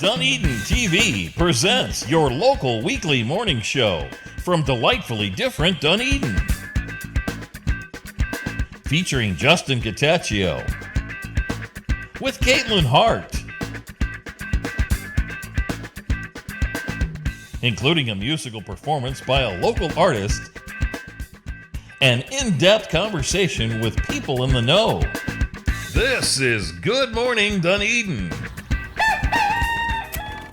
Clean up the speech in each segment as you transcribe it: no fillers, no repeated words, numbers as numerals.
Dunedin TV presents your local weekly morning show from delightfully different Dunedin. Featuring Justin Gattaccio with Caitlyn Hart. Including a musical performance by a local artist and in-depth conversation with people in the know. This is Good Morning Dunedin.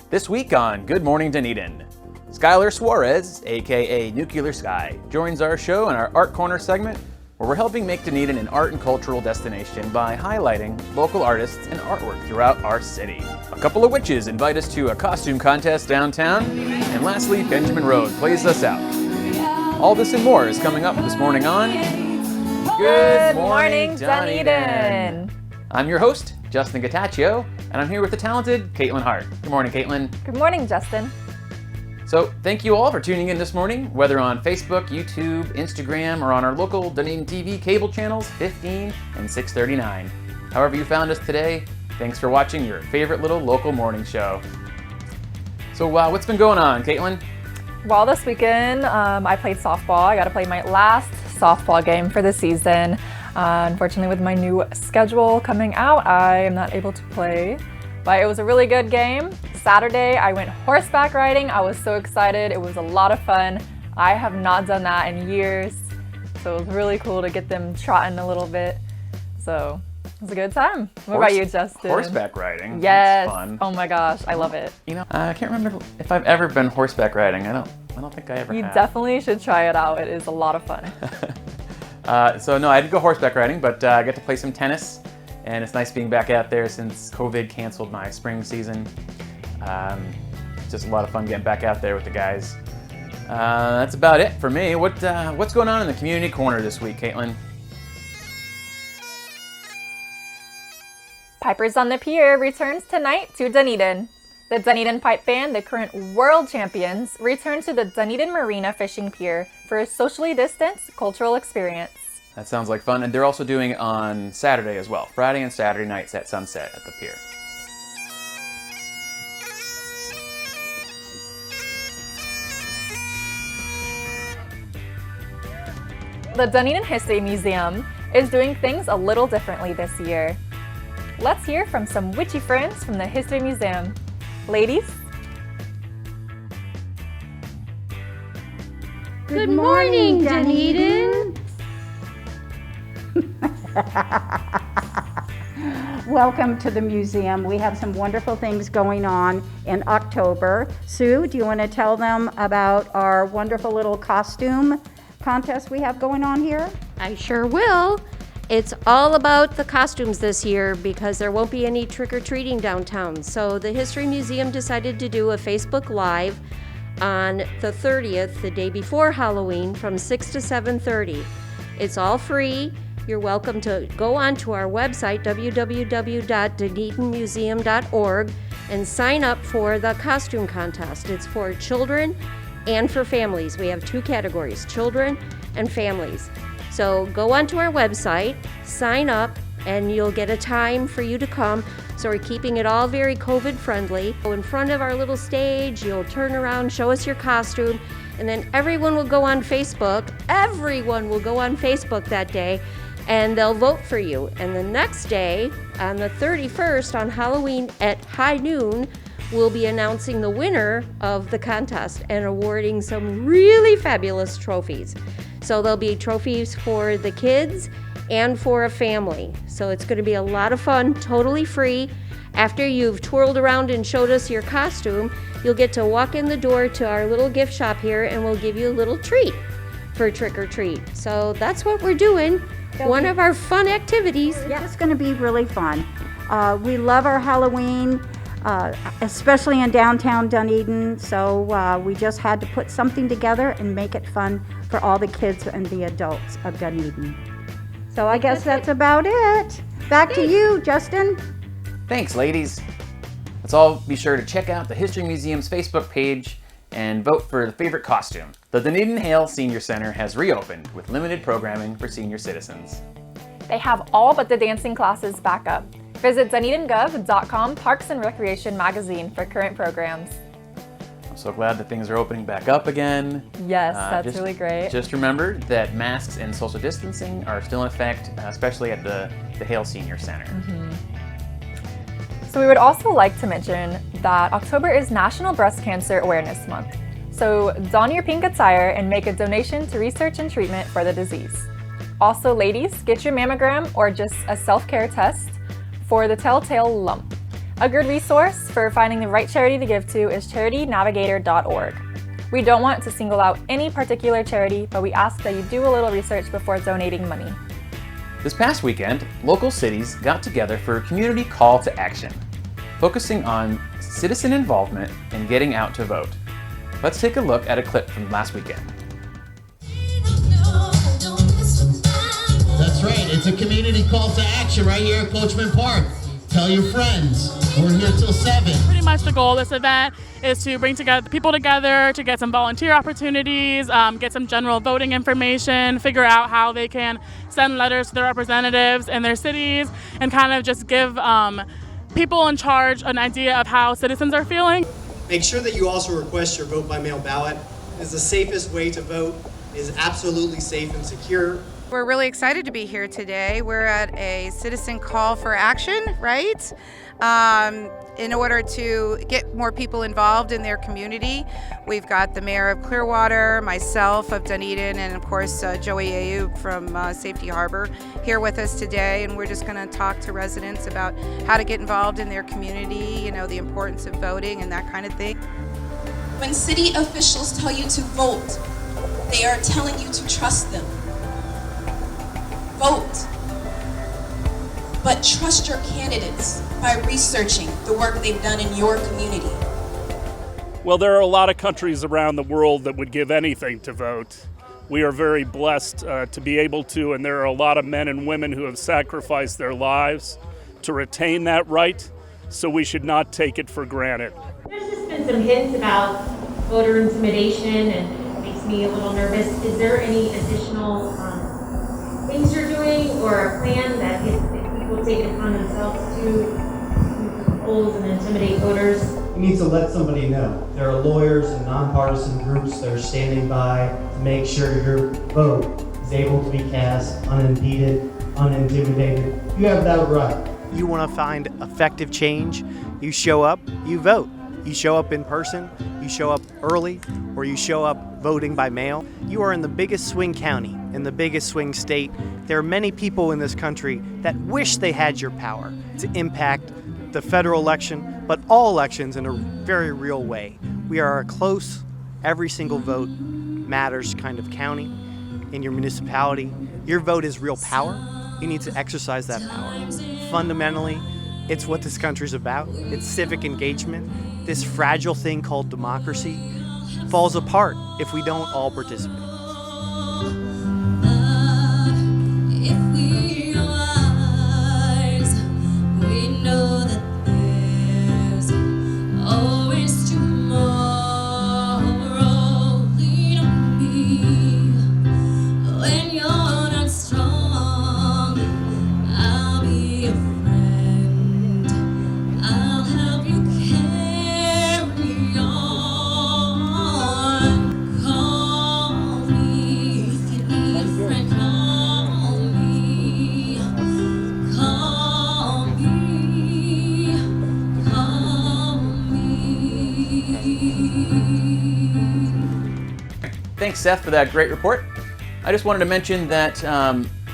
This week on Good Morning Dunedin, Sklar Suarez, aka Nuclear Sky, joins our show in our Art Corner segment, where we're helping make Dunedin an art and cultural destination by highlighting local artists and artwork throughout our city. A couple of witches invite us to a costume contest downtown, and lastly, Benjamin Road plays us out. All this and more is coming up this morning on Good Morning Dunedin. I'm your host, Justin Gattaccio, and I'm here with the talented Caitlyn Hart. Good morning, Caitlyn. Good morning, Justin. So thank you all for tuning in this morning, whether on Facebook, YouTube, Instagram, or on our local Dunedin TV cable channels 15 and 639. However you found us today, thanks for watching your favorite little local morning show. So what's been going on, Caitlyn? Well, this weekend I played softball. I got to play my last softball game for the season. Unfortunately, with my new schedule coming out, I am not able to play, but it was a really good game. Saturday, I went horseback riding. I was so excited. It was a lot of fun. I have not done that in years, so it was really cool to get them trotting a little bit. So it was a good time. What about you, Justin? Horseback riding? Yes. That's fun. Oh my gosh, I love it. You know, I can't remember if I've ever been horseback riding. I don't think I ever have. You definitely should try it out. It is a lot of fun. So no, I didn't go horseback riding, but I got to play some tennis, and it's nice being back out there since COVID canceled my spring season. It's just a lot of fun getting back out there with the guys. That's about it for me. What's going on in the community corner this week, Caitlyn? Pipers on the Pier returns tonight to Dunedin. The Dunedin Pipe Band, the current world champions, return to the Dunedin Marina Fishing Pier for a socially distanced cultural experience. That sounds like fun, and they're also doing it on Saturday as well. Friday and Saturday nights at sunset at the pier. The Dunedin History Museum is doing things a little differently this year. Let's hear from some witchy friends from the History Museum. Ladies? Good morning, Dunedin! Welcome to the museum. We have some wonderful things going on in October. Sue, do you want to tell them about our wonderful little costume contest we have going on here? I sure will. It's all about the costumes this year because there won't be any trick-or-treating downtown. So the History Museum decided to do a Facebook Live on the 30th, the day before Halloween, from 6 to 7:30. It's all free. You're welcome to go onto our website, www.dunedinmuseum.org, and sign up for the costume contest. It's for children and for families. We have two categories, children and families. So go onto our website, sign up, and you'll get a time for you to come. So we're keeping it all very COVID friendly. So in front of our little stage, you'll turn around, show us your costume, and then everyone will go on Facebook. Everyone will go on Facebook that day, and they'll vote for you. And the next day, on the 31st, on Halloween at high noon, we'll be announcing the winner of the contest and awarding some really fabulous trophies. So there'll be trophies for the kids and for a family. So it's going to be a lot of fun, totally free. After you've twirled around and showed us your costume, you'll get to walk in the door to our little gift shop here, and we'll give you a little treat for trick or treat. So that's what we're doing. One of our fun activities. Yeah, it's going to be really fun. We love our Halloween, especially in downtown Dunedin. So we just had to put something together and make it fun for all the kids and the adults of Dunedin. So I guess that's about it. Back to you, Justin. Thanks, ladies. Let's all be sure to check out the History Museum's Facebook page and vote for the favorite costume. The Dunedin Hale Senior Center has reopened with limited programming for senior citizens. They have all but the dancing classes back up. Visit DunedinGov.com Parks and Recreation magazine for current programs. I'm so glad that things are opening back up again. Yes, that's really great. Just remember that masks and social distancing are still in effect, especially at the Hale Senior Center. So we would also like to mention that October is National Breast Cancer Awareness Month. So don your pink attire and make a donation to research and treatment for the disease. Also, ladies, get your mammogram or just a self-care test for the telltale lump. A good resource for finding the right charity to give to is charitynavigator.org. We don't want to single out any particular charity, but we ask that you do a little research before donating money. This past weekend, local cities got together for a community call to action, focusing on citizen involvement and getting out to vote. Let's take a look at a clip from last weekend. That's right, it's a community call to action right here at Coachman Park. Tell your friends, we're here till 7. Pretty much the goal of this event is to bring together people together, to get some volunteer opportunities, get some general voting information, figure out how they can send letters to their representatives in their cities, and kind of just give people in charge an idea of how citizens are feeling. Make sure that you also request your vote by mail ballot. It's the safest way to vote. It is absolutely safe and secure. We're really excited to be here today. We're at a citizen call for action, right? In order to get more people involved in their community. We've got the mayor of Clearwater, myself of Dunedin, and of course Joey Ayoub from Safety Harbor here with us today, and we're just going to talk to residents about how to get involved in their community, you know, the importance of voting and that kind of thing. When city officials tell you to vote, they are telling you to trust them. Vote, but trust your candidates by researching the work they've done in your community. Well, there are a lot of countries around the world that would give anything to vote. We are very blessed to be able to, and there are a lot of men and women who have sacrificed their lives to retain that right, so we should not take it for granted. There's just been some hints about voter intimidation, and it makes me a little nervous. Is there any additional things you're doing or a plan that if people take it upon themselves to polls and intimidate voters? You need to let somebody know. There are lawyers and nonpartisan groups that are standing by to make sure your vote is able to be cast unimpeded, unintimidated. You have that right. You want to find effective change, you show up, you vote. You show up in person, you show up early, or you show up voting by mail. You are in the biggest swing county, in the biggest swing state. There are many people in this country that wish they had your power to impact the federal election, but all elections in a very real way. We are a close, every single vote matters kind of county in your municipality. Your vote is real power. You need to exercise that power. Fundamentally, it's what this country's about. It's civic engagement. This fragile thing called democracy falls apart if we don't all participate. If we are wise, we know that there's always tomorrow. Lean on me when you're not strong. I'll be your friend. I'll help you carry on. Call me if you need a friend. Call me. Call me. Call me. Thanks, Seth, for that great report. I just wanted to mention that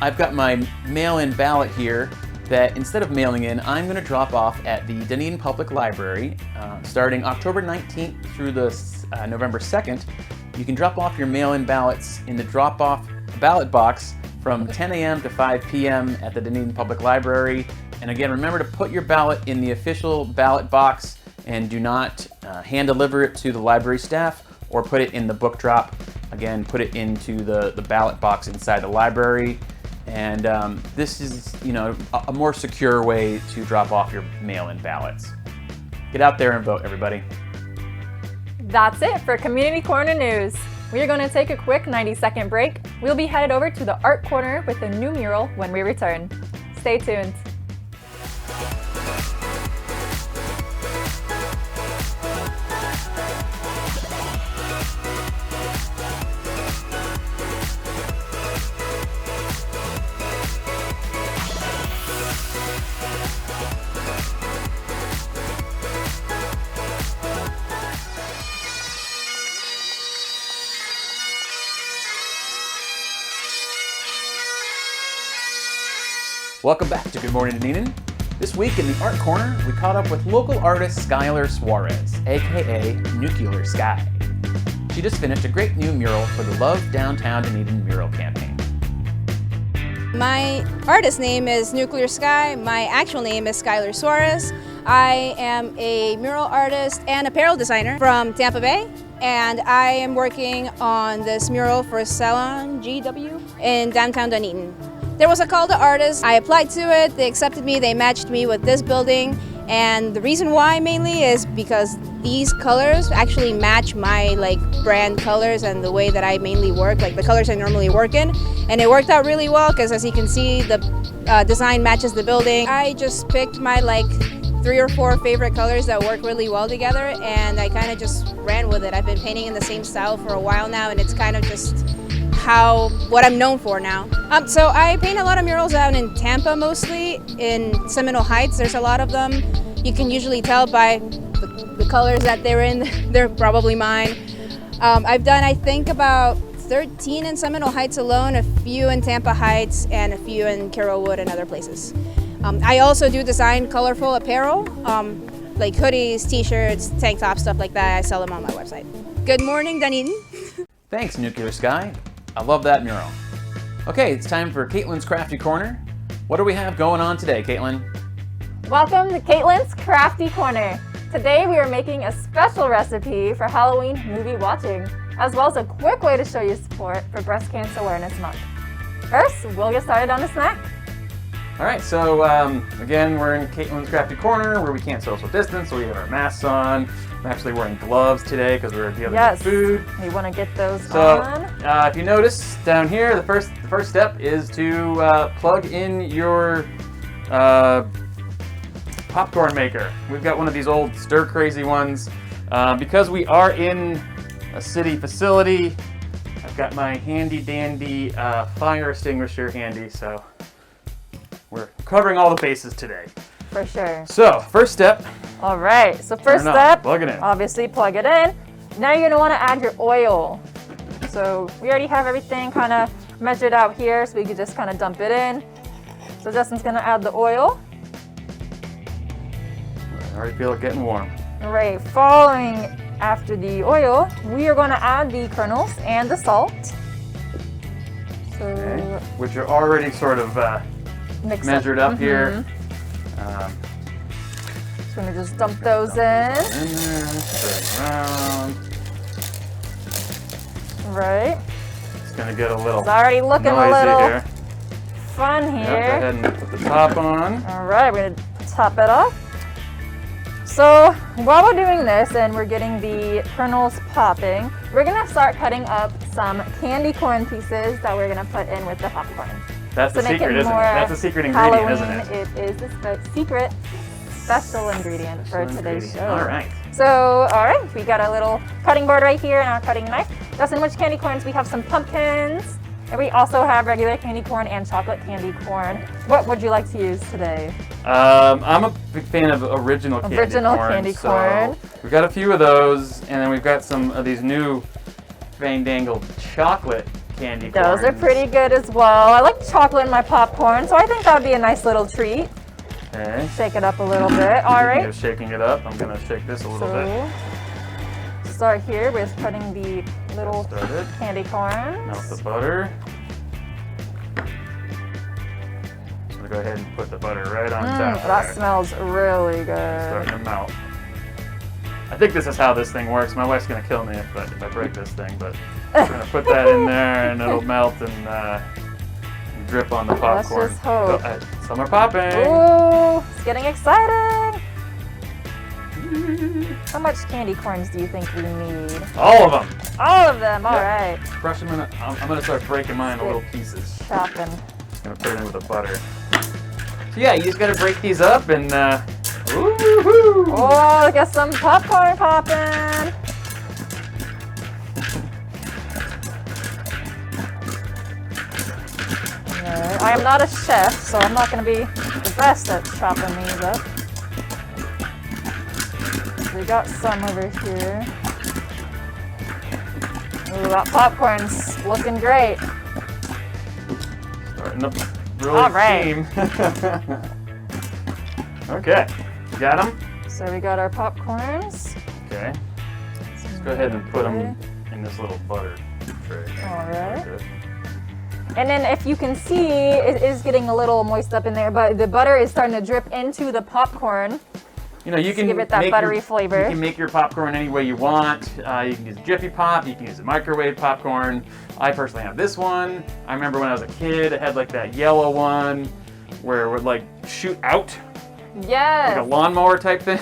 I've got my mail-in ballot here that instead of mailing in, I'm going to drop off at the Dunedin Public Library starting October 19th through the November 2nd. You can drop off your mail-in ballots in the drop-off ballot box from 10 a.m. to 5 p.m. at the Dunedin Public Library. And again, remember to put your ballot in the official ballot box and do not hand deliver it to the library staff or put it in the book drop. Again, put it into the ballot box inside the library. And this is, a more secure way to drop off your mail-in ballots. Get out there and vote, everybody. That's it for Community Corner News. We are going to take a quick 90-second break. We'll be headed over to the Art Corner with a new mural when we return. Stay tuned. Welcome back to Good Morning Dunedin. This week in the Art Corner, we caught up with local artist Sklar Suarez, aka Nuclear Sky. She just finished a great new mural for the Love Downtown Dunedin mural campaign. My artist name is Nuclear Sky. My actual name is Sklar Suarez. I am a mural artist and apparel designer from Tampa Bay, and I am working on this mural for Salon GW in downtown Dunedin. There was a call to artists. I applied to it, they accepted me, they matched me with this building, and the reason why mainly is because these colors actually match my brand colors and the way that I mainly work, like the colors I normally work in, and it worked out really well because as you can see the design matches the building. I just picked my 3 or 4 favorite colors that work really well together, and I kind of just ran with it. I've been painting in the same style for a while now, and it's kind of just what I'm known for now. So I paint a lot of murals out in Tampa mostly, in Seminole Heights. There's a lot of them. You can usually tell by the colors that they're in. They're probably mine. I've done, I think, about 13 in Seminole Heights alone, a few in Tampa Heights, and a few in Carrollwood and other places. I also do design colorful apparel, like hoodies, t-shirts, tank tops, stuff like that. I sell them on my website. Good morning, Dunedin. Thanks, Nuclear Sky. I love that mural. Okay, it's time for Caitlyn's Crafty Corner. What do we have going on today, Caitlyn? Welcome to Caitlyn's Crafty Corner. Today we are making a special recipe for Halloween movie watching, as well as a quick way to show you support for Breast Cancer Awareness Month. First, we'll get started on the snack. All right, so again, we're in Caitlyn's Crafty Corner where we can't social distance, so we have our masks on. I'm actually wearing gloves today because we're dealing with food. We want to get those so, on. If you notice down here, the first step is to plug in your popcorn maker. We've got one of these old stir-crazy ones. Because we are in a city facility, I've got my handy-dandy fire extinguisher handy, so we're covering all the bases today. For sure. So, first step. All right, so first step, plug it in. Obviously plug it in. Now you're gonna wanna add your oil. So we already have everything kind of measured out here, so we could just kind of dump it in. So Justin's gonna add the oil. I already feel it getting warm. All right, following after the oil, we are gonna add the kernels and the salt. So, okay. Which are already sort of measured up here. So we're gonna just dump those in. In there, spread around. Right. It's gonna get a little It's already looking a little here. Fun here. Yep, go ahead and put the top on. All right, we're gonna top it off. So while we're doing this and we're getting the kernels popping, we're gonna start cutting up some candy corn pieces that we're gonna put in with the popcorn. That's the secret, isn't it? That's the secret ingredient, isn't it? It is the secret special ingredient for today's show. All right. So, all right, we got a little cutting board right here and our cutting knife. Justin, which candy corns? We have some pumpkins, and we also have regular candy corn and chocolate candy corn. What would you like to use today? I'm a big fan of original candy corn. Original candy corn. So we've got a few of those, and then we've got some of these new fandangled chocolate candy corns. Those are pretty good as well. I like chocolate in my popcorn, so I think that would be a nice little treat. Okay. Shake it up a little bit. All right. Of shaking it up, I'm gonna shake this a little bit. Start here with putting the little candy corn. Melt the butter. So go ahead and put the butter right on top. That smells really good. Starting to melt. I think this is how this thing works. My wife's gonna kill me if I break this thing, but we're gonna put that in there and it'll melt and drip on the popcorn. Let's just hope. Some are popping. Ooh, it's getting exciting. How much candy corns do you think we need? All of them. All of them. All right. Crush them in. I'm gonna start breaking mine into little pieces. Chopping. Just gonna put it in with the butter. So yeah, you just gotta break these up and. Woo-hoo. Oh, look at some popcorn popping. I am not a chef, so I'm not going to be the best at chopping these up. We got some over here. Ooh, that popcorn's looking great. Starting to brilliant All right. team. Okay, you got them? So we got our popcorns. Okay. Let's go ahead and put them in this little butter tray. All right. And then if you can see, it is getting a little moist up in there, but the butter is starting to drip into the popcorn. You know, you can give it that buttery flavor. You can make your popcorn any way you want. You can use Jiffy Pop, you can use a microwave popcorn. I personally have this one. I remember when I was a kid, it had like that yellow one where it would like shoot out. Yes. Like a lawnmower type thing.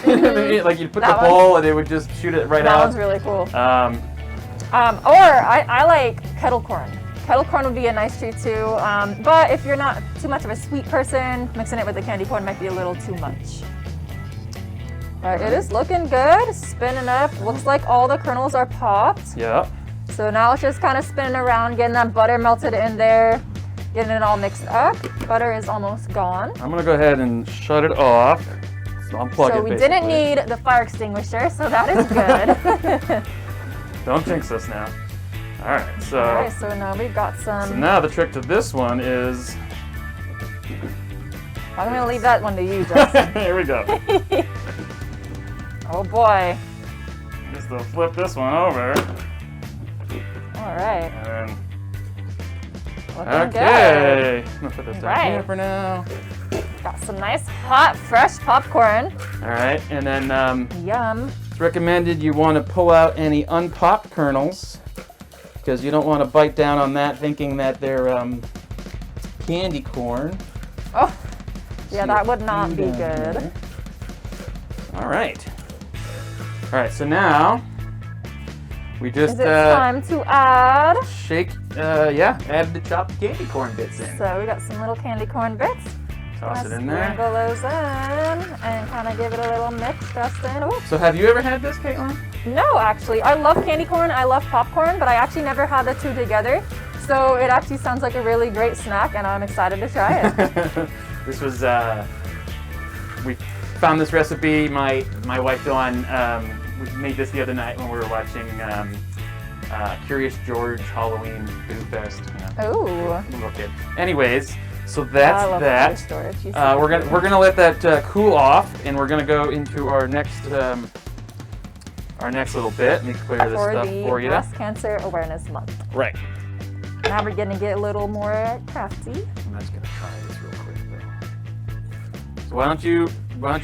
Like you'd put That the bowl and it would just shoot it right out. That one's really cool. Um, Or I like kettle corn. Kettle corn would be a nice treat too. But if you're not too much of a sweet person, mixing it with the candy corn might be a little too much. All right, it is looking good. Spinning up. Looks like all the kernels are popped. Yeah. So now it's just kind of spinning around, getting that butter melted in there, getting it all mixed up. Butter is almost gone. I'm gonna go ahead and shut it off. So unplug it. So we didn't need the fire extinguisher, so that is good. Don't jinx us now. All right, so. All right, so now we've got some. So now the trick to this one is. I'm gonna leave that one to you, Justin. Here we go. Oh boy. Just to flip this one over. All right. And then. Looking Okay. good. I'm gonna put this down Right. here for now. Got some nice, hot, fresh popcorn. All right, and then Yum. it's recommended you want to pull out any unpopped kernels because you don't want to bite down on that thinking that they're candy corn. Oh, yeah, that would not be good. Here. All right. All right, so now we just Is it time to add? shake, add the chopped candy corn bits in. So we got some little candy corn bits. Toss it in there. Sprinkle those in and kind of give it a little mix, Justin. Ooh. So have you ever had this, Caitlyn? No, actually. I love candy corn, I love popcorn, but I actually never had the two together. So it actually sounds like a really great snack, and I'm excited to try it. This was, we found this recipe. My wife Dawn, we made this the other night when we were watching Curious George Halloween Food Fest. Ooh. Little kid. Anyways, so that's I love that. Curious George. We're gonna let that cool off, and we're gonna go into our next little bit. Let me clear this For stuff the for you. Breast Cancer Awareness Month. Right. Now we're gonna get a little more crafty. I'm just gonna try this real quick though. So why don't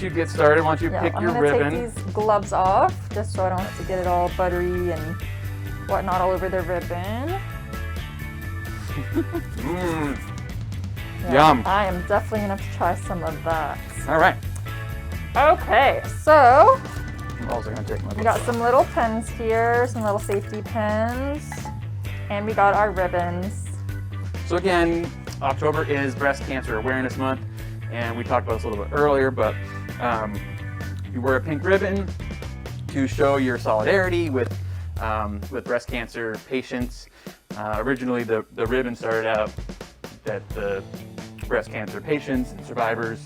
you get started? Why don't you pick your ribbon? I'm gonna take these gloves off just so I don't have to get it all buttery and whatnot all over the ribbon. Yum. I am definitely gonna have to try some of that. All right. Okay, so I'm also gonna take my we got some little pins here, some little safety pins, and we got our ribbons. So again, October is Breast Cancer Awareness Month, and we talked about this a little bit earlier, but you wear a pink ribbon to show your solidarity with breast cancer patients. Originally, the ribbon started out that the breast cancer patients and survivors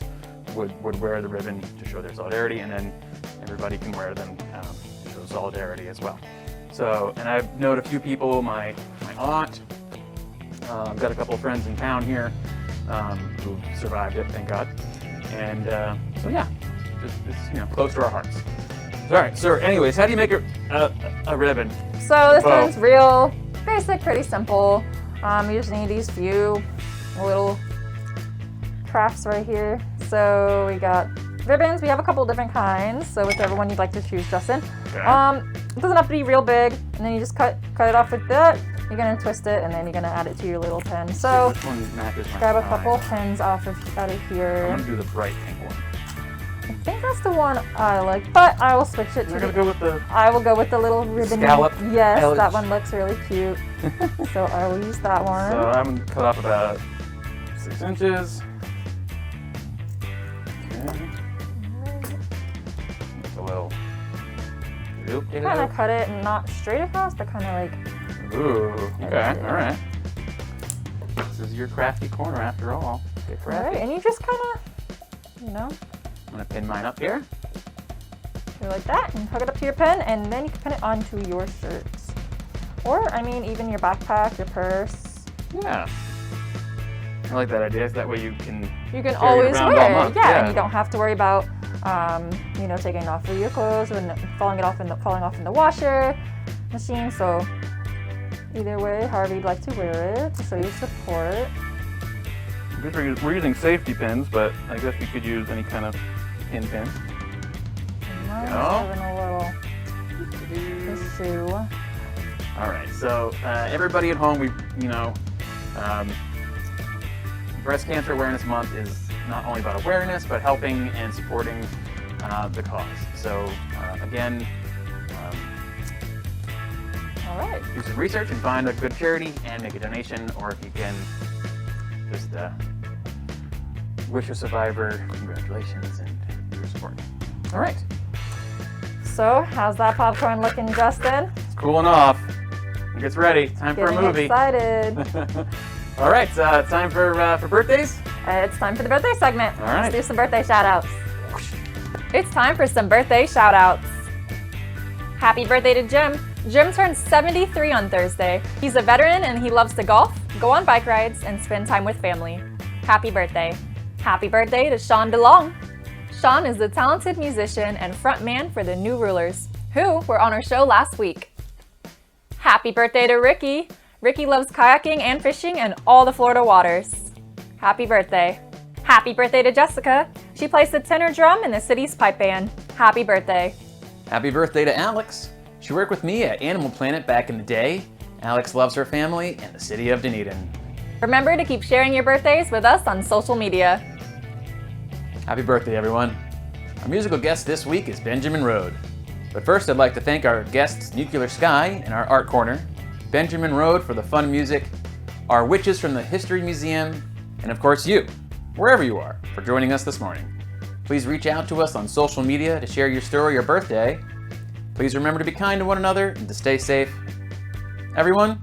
would wear the ribbon to show their solidarity, and then everybody can wear them to show solidarity as well. So, and I've known a few people, my aunt, I've got a couple of friends in town here who survived it, thank God. And so yeah, it's close to our hearts. All right, so anyways, how do you make a ribbon? So this one's real basic, pretty simple. You just need these few little crafts right here. So we got ribbons. We have a couple different kinds, so whichever one you'd like to choose, Justin. Okay. It doesn't have to be real big, and then you just cut it off with that. You're gonna twist it, and then you're gonna add it to your little pin. So Which one matches my grab a eye? couple pins out of here. I'm gonna do the bright pink one. I think that's the one I like, but I will switch it to You're gonna go with the I will go with the little ribbon. scallop. Yes, edge. that one looks really cute. So I will use that one. So I'm gonna cut off about 6 inches. Okay. Just a little. Kind of cut it not straight across, but kind of like. Ooh. Okay. All right. This is your crafty corner after all. Get All crafty. right, and you just kind of, I'm gonna pin mine up here. do like that, and hook it up to your pin, and then you can pin it onto your shirts, or I mean, even your backpack, your purse. Yeah. I like that idea. So that way you can always around wear all it. month. Yeah, and you don't have to worry about taking off your clothes and falling off in the washer machine. So either way, however you'd like to wear it, to show your support. I guess we're using safety pins, but I guess you could use any kind of pin. Having a little issue. All right, so everybody at home, Breast Cancer Awareness Month is not only about awareness, but helping and supporting the cause. So again, all right. Do some research and find a good charity and make a donation, or if you can just wish a survivor congratulations and your support. All right. So how's that popcorn looking, Justin? It's cooling off. It gets ready. Time for a movie. Excited. All right, time for birthdays? It's time for the birthday segment. All right. Let's do some birthday shout-outs. It's time for some birthday shout-outs. Happy birthday to Jim. Jim turns 73 on Thursday. He's a veteran and he loves to golf, go on bike rides, and spend time with family. Happy birthday. Happy birthday to Sean DeLong. Sean is the talented musician and frontman for the New Rulers, who were on our show last week. Happy birthday to Ricky. Ricky loves kayaking and fishing in all the Florida waters. Happy birthday. Happy birthday to Jessica. She plays the tenor drum in the city's pipe band. Happy birthday. Happy birthday to Alex. She worked with me at Animal Planet back in the day. Alex loves her family and the city of Dunedin. Remember to keep sharing your birthdays with us on social media. Happy birthday, everyone. Our musical guest this week is Benjamin Rode. But first, I'd like to thank our guests, Nuclear Sky and our Art Corner, Benjamin Rode for the fun music, our witches from the History Museum, and of course you, wherever you are, for joining us this morning. Please reach out to us on social media to share your story or birthday. Please remember to be kind to one another and to stay safe. Everyone,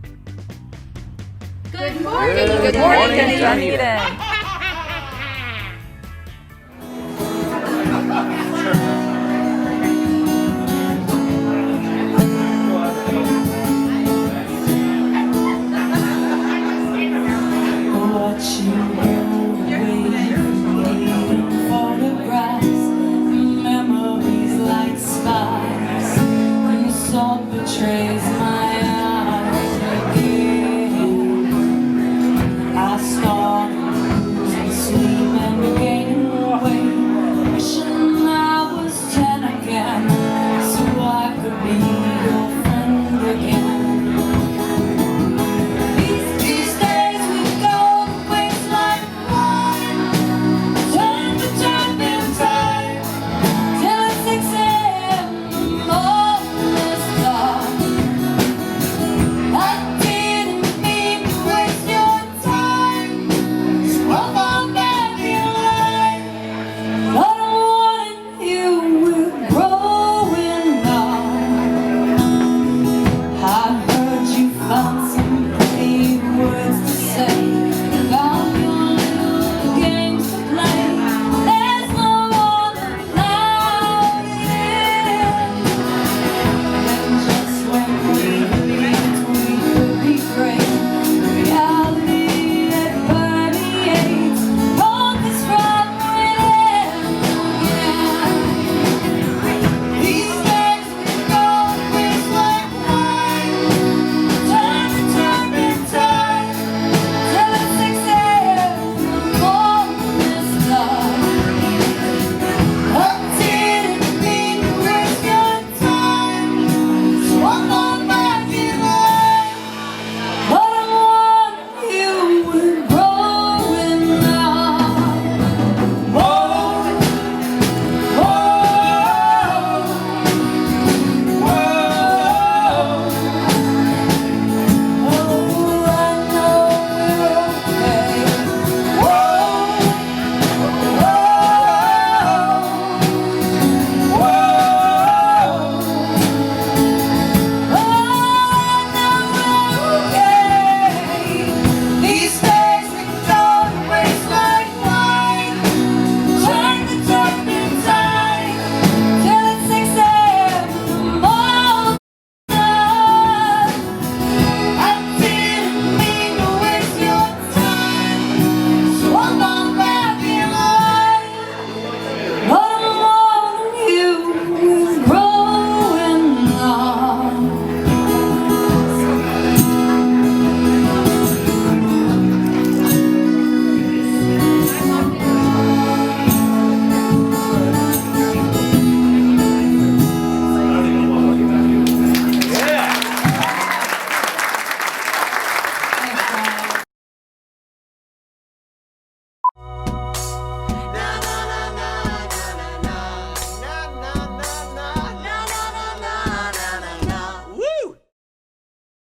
Good morning. Good morning, Dunedin. Memories like spies, and the salt betrays